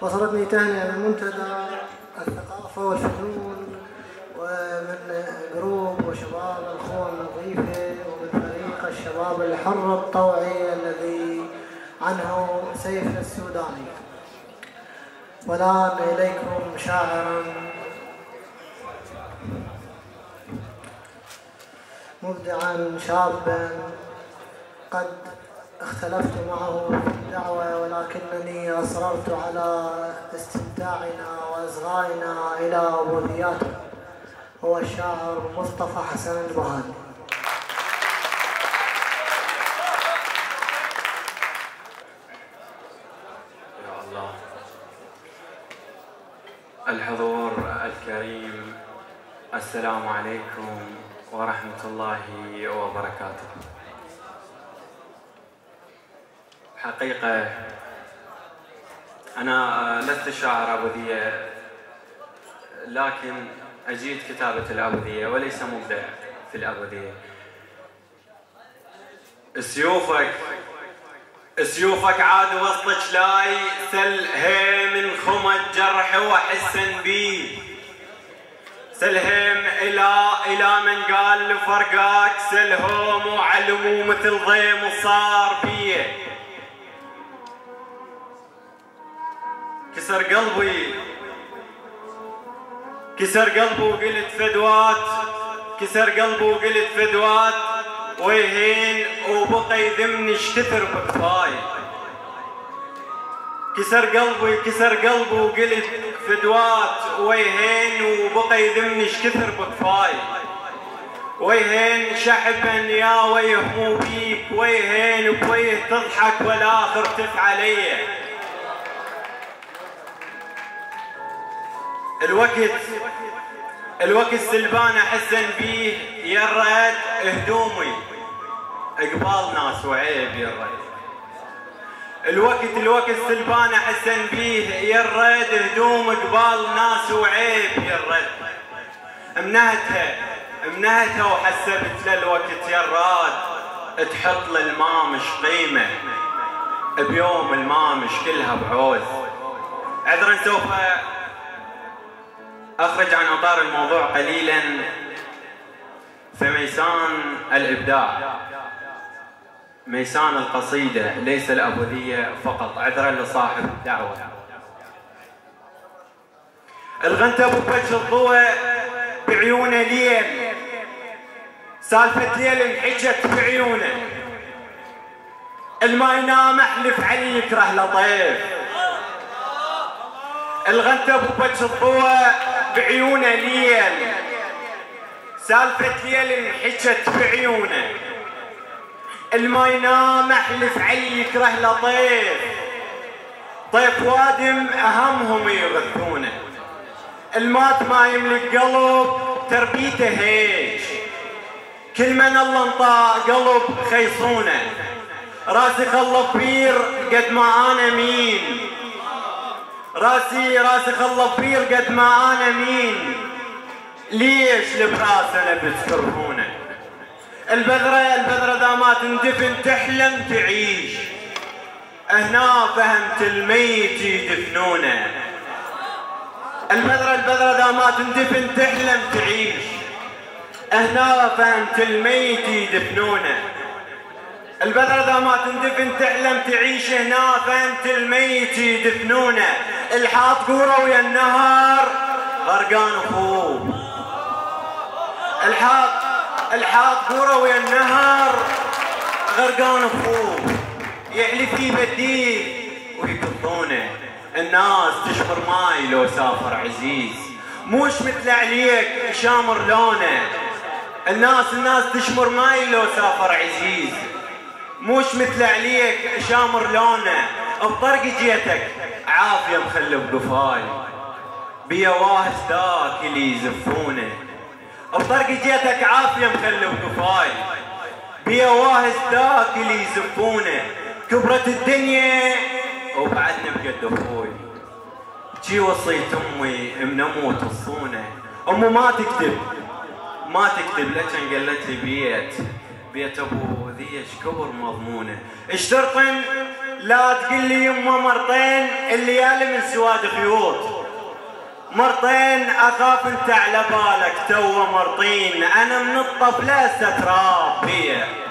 وصلتني تهنئة من منتدى الثقافة والفنون ومن جروب وشباب الأخوة النظيفة ومن فريق الشباب الحر الطوعي الذي عنه سيف السوداني. والآن إليكم شاعرا مبدعا شابا قد اختلفت معه في الدعوة، ولكنني أصررت على استمتاعنا وإصغائنا إلى عبودياته. هو الشاعر مصطفى حسن البهادي. يا الله. الحضور الكريم، السلام عليكم ورحمة الله وبركاته. حقيقة أنا لست شاعر أبوذية، لكن أجيد كتابة الأبوذية وليس مبدع في الأبوذية. سيوفك عاد وسطك لاي سلهي من خمد جرح وحسن بي، سلهم إلى من قال لفرقاك سلهم وعلموا مثل ضيم وصار بيه. كسر قلبي وقلت فدوات، كسر قلبي وقلت فدوات ويهين وبقى يذمني اشتثر بكفاي. كسر قلبي وقلت فدوات ويهين وبقى يذمني اشتثر بكفاي. ويهين شحبا يا ويهمو بيك، ويهين بويه تضحك والاخر تف علي. الوقت سلبان احسن بيه يرد هدومي قبال ناس وعيب يرد. الوقت سلبان احسن بيه يرد هدوم قبال ناس وعيب يرد. منهتها وحسبت للوقت يراد تحط للمامش قيمه بيوم المامش كلها بعوز. عذرا سوف أخرج عن إطار الموضوع قليلا في ميسان الإبداع، ميسان القصيدة ليس الأبوذية فقط. عذرا لصاحب الدعوة. الغنتة بوجه الضوء بعيونه ليل، سالفة ليل انحجت بعيونه. الما ينام احلف علي يكره لطيف. الغنتة بوجه الضوء بعيونه ليل، سالفة ليل انحجت بعيونه. الما ينام احلف علي يكره لطيف. طيف وادم اهمهم يغثونه. المات ما يملك قلب تربيته هيج، كل من الله انطى قلب خيصونه. راسي خله كبير قد ما انا مين، راسي خله كبير قد ما انا مين. ليش لبراسنا بتكرهونه؟ البذرة دا ما تندفن تحلم تعيش. هنا فهمت الميت يدفنونه. البذرة دا ما تندفن تحلم تعيش. هنا فهمت الميت يدفنونه. البذرة دا ما تندفن تحلم تعيش. هنا فهمت الميت يدفنونه. الحاط قورة ويا النهار غرقان خوب. الحاط قورة ويا النهار غرقان خوب. يحلف يبديه ويقطونه. الناس تشمر ماي لو سافر عزيز، موش مثل عليك شامر لونه. الناس تشمر ماي لو سافر عزيز، موش مثل عليك شامر لونه. بطرق جيتك عافية مخلب قفاي، بيا واهس ذاك اللي يزفونه. بطرق جيتك عافية مخلب قفاي، بيا واهس ذاك اللي يزفونه. كبرت الدنيا وبعدنا بقد اخوي، جي وصيت امي من اموت وصونه. امي ما تكتب لكن قالت لي بيت ابو هذه شكبر مضمونه. اشترطن لا تقول لي يمه مرتين الليالي من سواد خيوط، مرتين اخاف انت على بالك توه مرطين، انا من الطفله استتراب فيها.